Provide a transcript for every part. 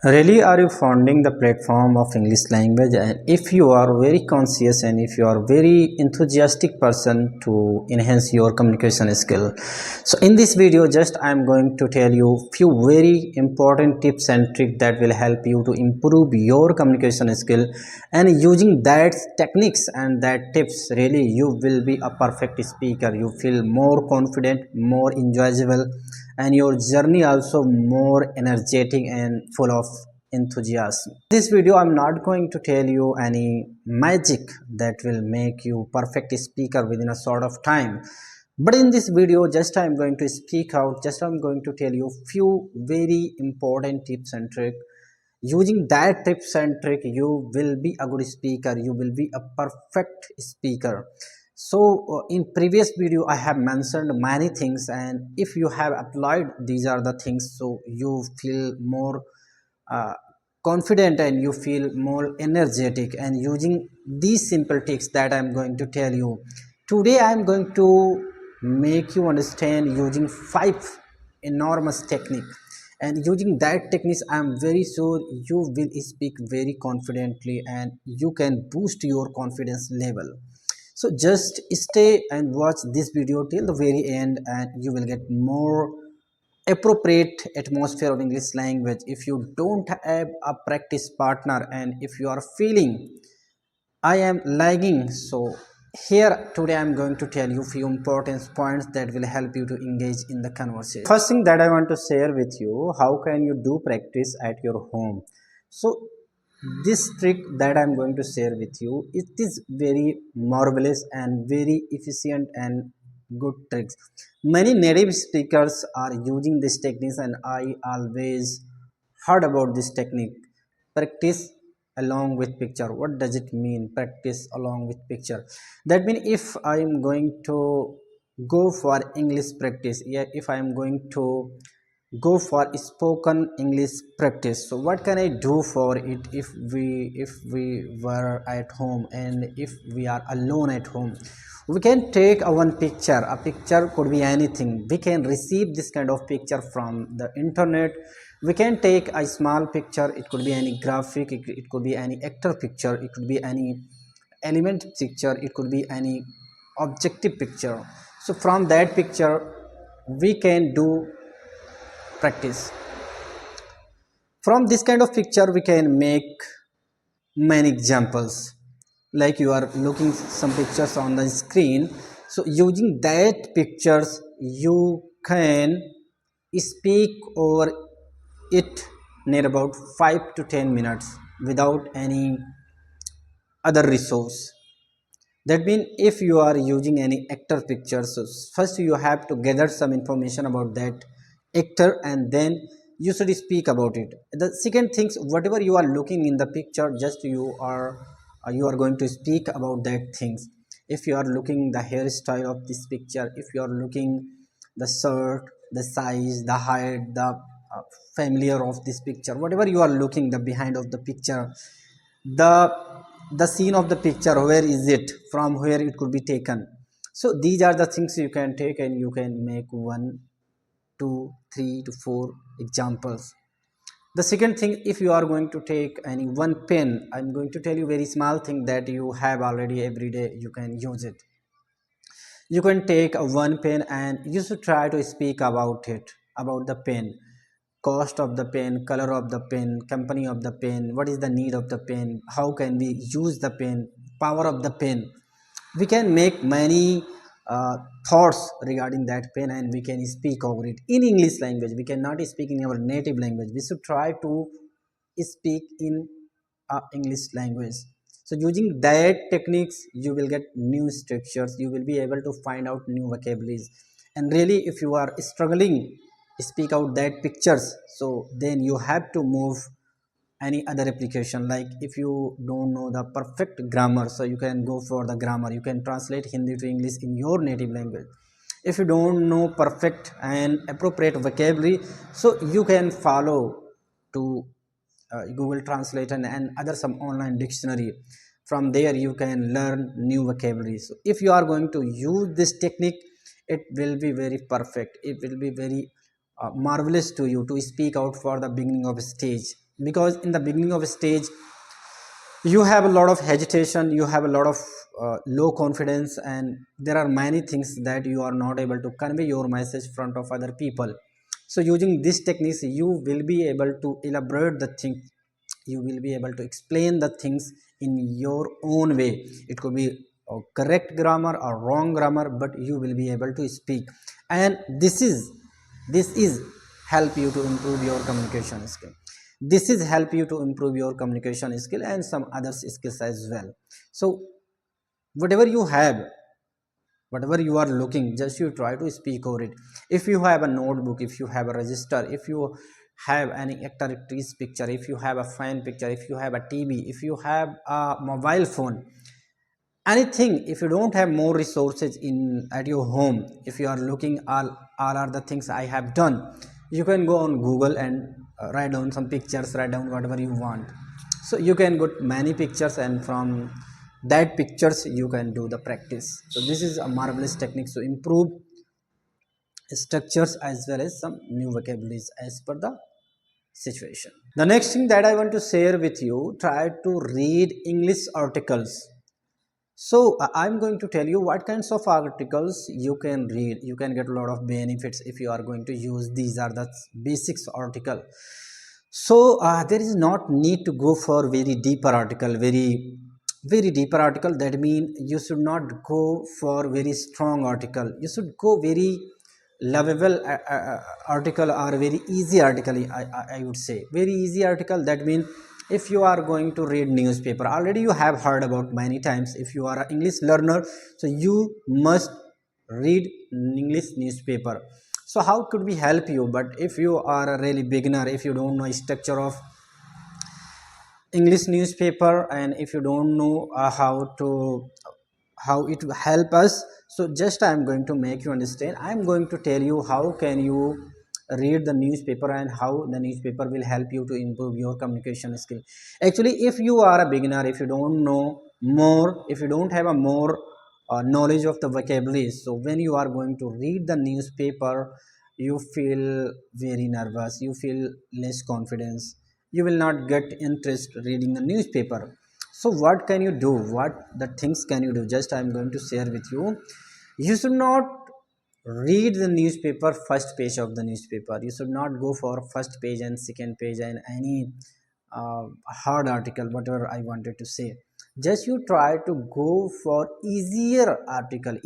Really, are you founding the platform of English language? And if you are very conscious and if you are very enthusiastic person to enhance your communication skill, so in this video, just I am going to tell you few very important tips and tricks that will help you to improve your communication skill. And using that techniques and that tips, really you will be a perfect speaker. You feel more confident, more enjoyable, and your journey also more energetic and full of enthusiasm. This video I'm not going to tell you any magic that will make you perfect speaker within a sort of time, but in this video just I'm going to speak out, just I'm going to tell you few very important tips and trick. Using that tips and trick you will be a good speaker, you will be a perfect speaker. So in previous video I have mentioned many things, and if you have applied these are the things, so you feel more uh, confident and you feel more energetic. And using these simple tricks that I'm going to tell you today, I'm going to make you understand using 5 enormous technique. And using that techniques I'm very sure you will speak very confidently and you can boost your confidence level. So just stay and watch this video till the very end and you will get more appropriate atmosphere of English language. If you don't have a practice partner and if you are feeling I am lagging, so here today I'm going to tell you few important points that will help you to engage in the conversation. First thing that I want to share with you, how can you do practice at your home? So this trick that I'm going to share with you, it is very marvelous and very efficient and good tricks. Many native speakers are using this technique and I always heard about this technique. Practice along with picture. What does it mean, practice along with picture? That means if I am going to go for English practice, yeah, if I am going to go for spoken English practice, so what can I do for it? If we were at home and if we are alone at home, we can take a one picture. A picture could be anything. We can receive this kind of picture from the internet. We can take a small picture, it could be any graphic, it could be any actor picture, it could be any element picture, it could be any objective picture. So from that picture we can do practice. From this kind of picture we can make many examples, like you are looking some pictures on the screen. So using that pictures you can speak over it near about 5 to 10 minutes without any other resource. That means if you are using any actor picture, so first you have to gather some information about that actor and then you should speak about it. The second things, whatever you are looking in the picture, just you are going to speak about that things. If you are looking the hairstyle of this picture, if you are looking the shirt, the size, the height, the familiar of this picture, whatever you are looking the behind of the picture, the the scene of the picture, where is it, from where it could be taken. So these are the things you can take and you can make 1, 2, 3 to 4 examples. The second thing, if you are going to take any one pen, I'm going to tell you very small thing that you have already every day, you can use it. You can take a one pen and you should try to speak about it, about the pen, cost of the pen, color of the pen, company of the pen, what is the need of the pen, how can we use the pen, power of the pen. We can make many thoughts regarding that pen and we can speak over it in English language. We cannot speak in our native language, we should try to speak in English language. So using that techniques you will get new structures, you will be able to find out new vocabularies. And really if you are struggling speak out that pictures, so then you have to move any other application. Like if you don't know the perfect grammar, so you can go for the grammar, you can translate Hindi to English in your native language. If you don't know perfect and appropriate vocabulary, so you can follow to Google Translate and other some online dictionary. From there you can learn new vocabulary. So if you are going to use this technique, it will be very perfect, it will be very marvelous to you to speak out for the beginning of a stage. because in the beginning of a stage you have a lot of hesitation, you have a lot of low confidence, and there are many things that you are not able to convey your message front of other people. So using these techniques you will be able to elaborate the thing, you will be able to explain the things in your own way. It could be a correct grammar or wrong grammar, but you will be able to speak, and this is help you to improve your communication skill. This is help you to improve your communication skill and some other skills as well. So whatever you have, whatever you are looking, just you try to speak over it. If you have a notebook, if you have a register, if you have any activities picture, if you have a fan picture, if you have a TV, if you have a mobile phone, anything, if you don't have more resources in at your home, if you are looking all are the things I have done, you can go on Google and write down some pictures, write down whatever you want. So you can get many pictures, and from that pictures you can do the practice. So this is a marvelous technique to improve structures as well as some new vocabularies as per the situation. The next thing that I want to share with you, try to read English articles. So I'm going to tell you what kinds of articles you can read. You can get a lot of benefits if you are going to use these are the basics article. So there is not need to go for very deeper article, very deeper article. That mean you should not go for very strong article. You should go very lovable article or very easy article. I would say very easy article. That means if you are going to read newspaper, already you have heard about many times. If you are an English learner, so you must read English newspaper. So how could we help you? But if you are a really beginner, if you don't know structure of English newspaper, and if you don't know how it will help us, so just I am going to make you understand. I am going to tell you how can you read the newspaper and how the newspaper will help you to improve your communication skill. Actually, if you are a beginner, if you don't know more, if you don't have a more knowledge of the vocabulary, so when you are going to read the newspaper, you feel very nervous, you feel less confidence, you will not get interest reading the newspaper. So what can you do? What the things can you do? Just I am going to share with you. You should not read the newspaper first page of the newspaper. You should not go for first page and second page and any hard article, whatever I wanted to say. Just you try to go for easier article.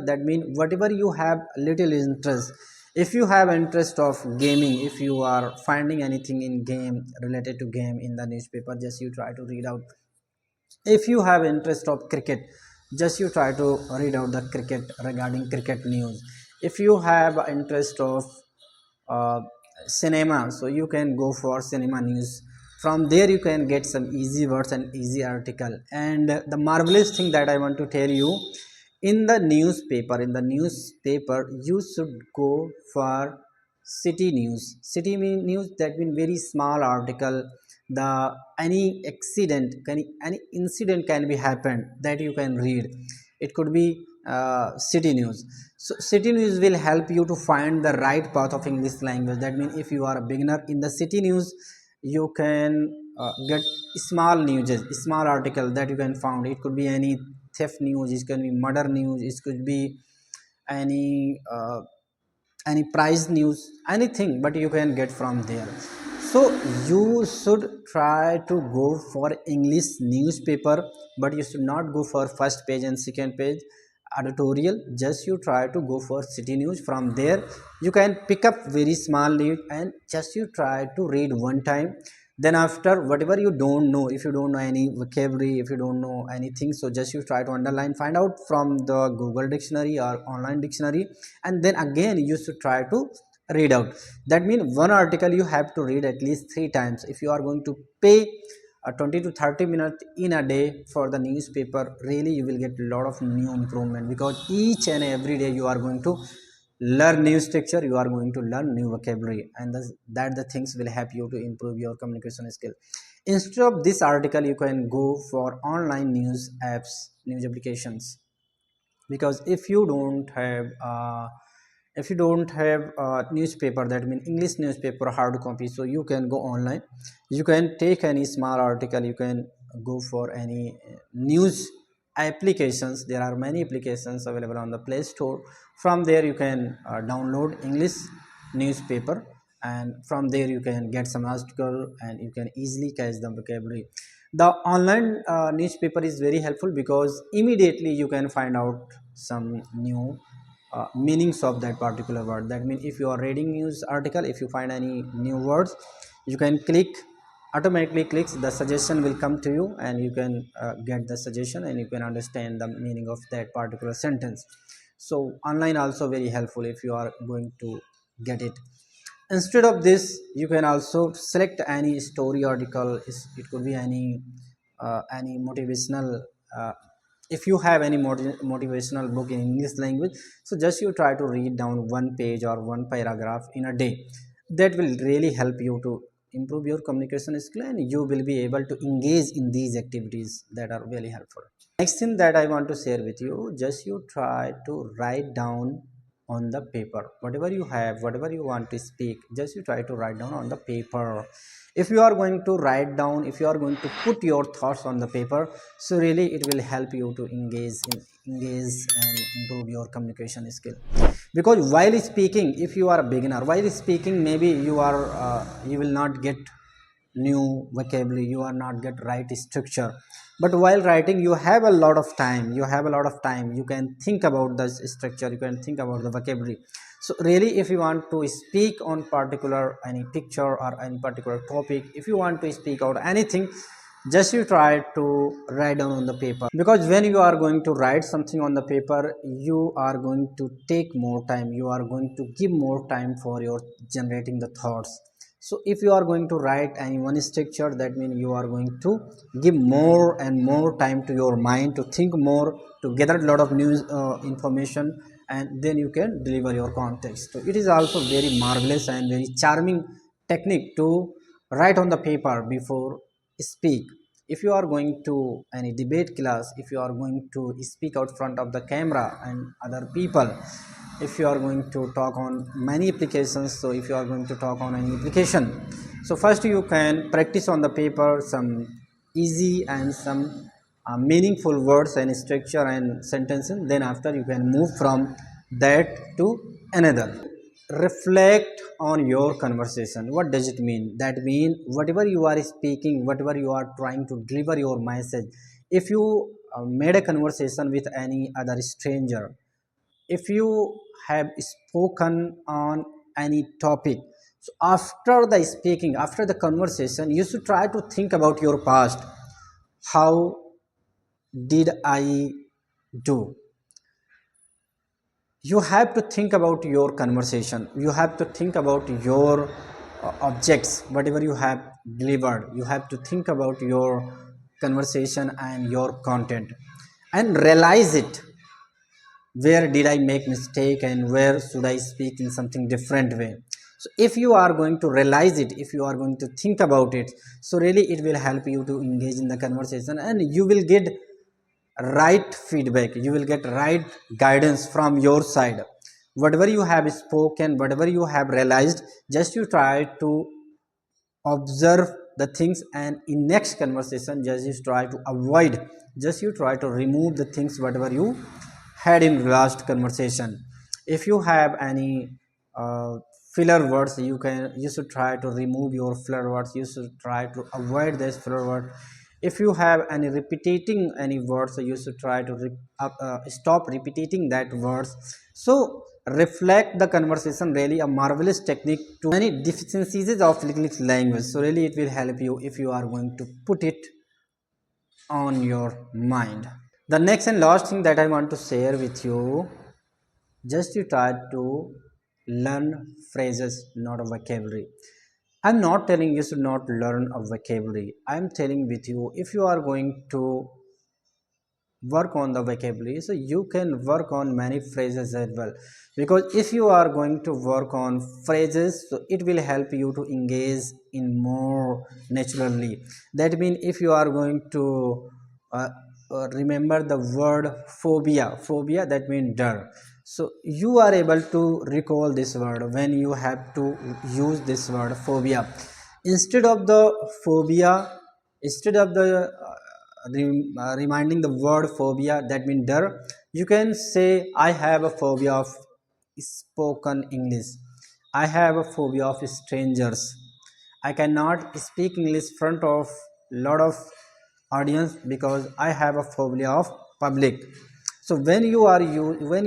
That means whatever you have little interest. If you have interest of gaming, if you are finding anything in game related to game in the newspaper, just you try to read out. If you have interest of cricket, just you try to read out the cricket, regarding cricket news. If you have interest of uh, cinema, so you can go for cinema news. From there you can get some easy words and easy article. And the marvelous thing that I want to tell you, in the newspaper you should go for city news. That means very small article. The any incident can be happened that you can read. It could be city news. So city news will help you to find the right path of English language. That means if you are a beginner in the city news, you can get small article that you can find. It could be any theft news, it can be murder news, it could be any prize news, anything, but you can get from there. So you should try to go for English newspaper, but you should not go for first page and second page editorial. Just you try to go for city news. From there you can pick up very small news and just you try to read one time. Then after, whatever you don't know, if you don't know any vocabulary, if you don't know anything, so just you try to underline, find out from the Google dictionary or online dictionary, and then again you should try to read out. That means one article you have to read at least 3 times. If you are going to pay 20 to 30 minutes in a day for the newspaper, really you will get a lot of new improvement, because each and every day you are going to learn new structure, you are going to learn new vocabulary, and that the things will help you to improve your communication skill. Instead of this article, you can go for online news apps, news applications. Because if you don't have If you don't have a newspaper, that means English newspaper hard copy, so you can go online, you can take any small article, you can go for any news applications. There are many applications available on the Play Store. From there you can download English newspaper, and from there you can get some article and you can easily catch the vocabulary. The online newspaper is very helpful because immediately you can find out some new meanings of that particular word. That means if you are reading news article, if you find any new words, you can click, automatically clicks, the suggestion will come to you and you can get the suggestion and you can understand the meaning of that particular sentence. So online also very helpful if you are going to get it. Instead of this, you can also select any story article. It could be any motivational, uh, if you have any motivational book in English language, so just you try to read down one page or one paragraph in a day. That will really help you to improve your communication skill and you will be able to engage in these activities that are really helpful. Next thing that I want to share with you, just you try to write down on the paper whatever you have, whatever you want to speak, just you try to write down on the paper. If you are going to write down, if you are going to put your thoughts on the paper, so really it will help you to engage and improve your communication skill. Because while speaking, if you are a beginner, while speaking maybe you will not get new vocabulary, you are not get right structure, but while writing you have a lot of time, you can think about the structure, you can think about the vocabulary. So really if you want to speak on particular any picture or any particular topic, if you want to speak out anything, just you try to write down on the paper. Because when you are going to write something on the paper, you are going to take more time, you are going to give more time for your generating the thoughts. So if you are going to write any one structure, that means you are going to give more and more time to your mind to think more, to gather a lot of news information, and then you can deliver your context. So it is also very marvelous and very charming technique to write on the paper before speak. If you are going to any debate class, if you are going to speak out front of the camera and other people, if you are going to talk on many applications, so if you are going to talk on any application, so first you can practice on the paper some easy and some meaningful words and structure and sentences, then after you can move from that to another. Reflect on your conversation. What does it mean? That mean whatever you are speaking, whatever you are trying to deliver your message, if you made a conversation with any other stranger, if you have spoken on any topic, so after the speaking, after the conversation, you should try to think about your past. How did I do? You have to think about your conversation, you have to think about your objects, whatever you have delivered, you have to think about your conversation and your content and realize it. Where did I make mistake and where should I speak in something different way? So if you are going to realize it, if you are going to think about it, so really it will help you to engage in the conversation and you will get right feedback, you will get right guidance from your side. Whatever you have spoken, whatever you have realized, just you try to observe the things, and in next conversation just you try to avoid, just you try to remove the things whatever you had in last conversation. If you have any uh, filler words, you should try to remove your filler words, you should try to avoid this filler word. If you have any repeating any words, so you should try to stop repeating that words. So reflect the conversation, really a marvelous technique to many deficiencies of English language. So really it will help you if you are going to put it on your mind. The next and last thing that I want to share with you, just you try to learn phrases, not a vocabulary. I'm not telling you should not learn a vocabulary. I'm telling with you, if you are going to work on the vocabulary, so you can work on many phrases as well. Because if you are going to work on phrases, so it will help you to engage in more naturally. That means if you are going to remember the word phobia, that means So you are able to recall this word when you have to use this word phobia. Instead of the phobia, instead of the reminding the word phobia, that means dar, you can say I have a phobia of spoken English. I have a phobia of strangers. I cannot speak English front of lot of audience because I have a phobia of public. So when you are going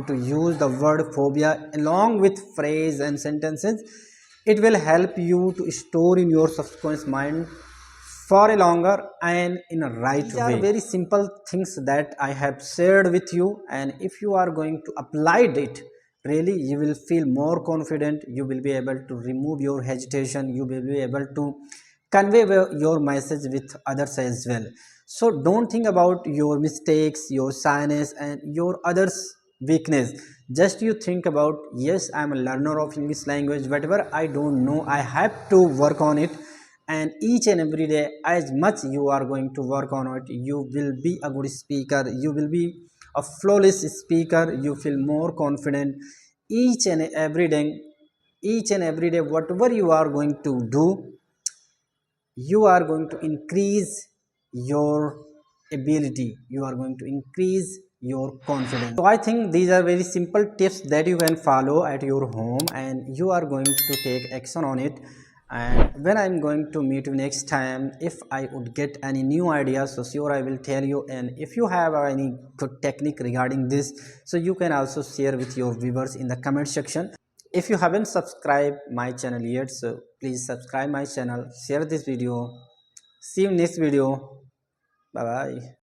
to use the word phobia along with phrase and sentences, it will help you to store in your subconscious mind for a longer and in a right way. These are very simple things that I have shared with you, and if you are going to apply it, really you will feel more confident. You will be able to remove your hesitation. You will be able to convey your message with others as well. So don't think about your mistakes, your shyness and your others weakness. Just you think about, yes, I am a learner of English language. Whatever I don't know, I have to work on it, and each and every day as much you are going to work on it, you will be a good speaker. You will be a flawless speaker. You feel more confident each and every day. Each and every day, whatever you are going to do, you are going to increase your ability. You are going to increase your confidence. So I think these are very simple tips that you can follow at your home, and you are going to take action on it. And when I'm going to meet you next time, if I would get any new ideas, so sure I will tell you. And if you have any good technique regarding this, so you can also share with your viewers in the comment section. If you haven't subscribed my channel yet, so please subscribe my channel, share this video. See you next video. Bye bye.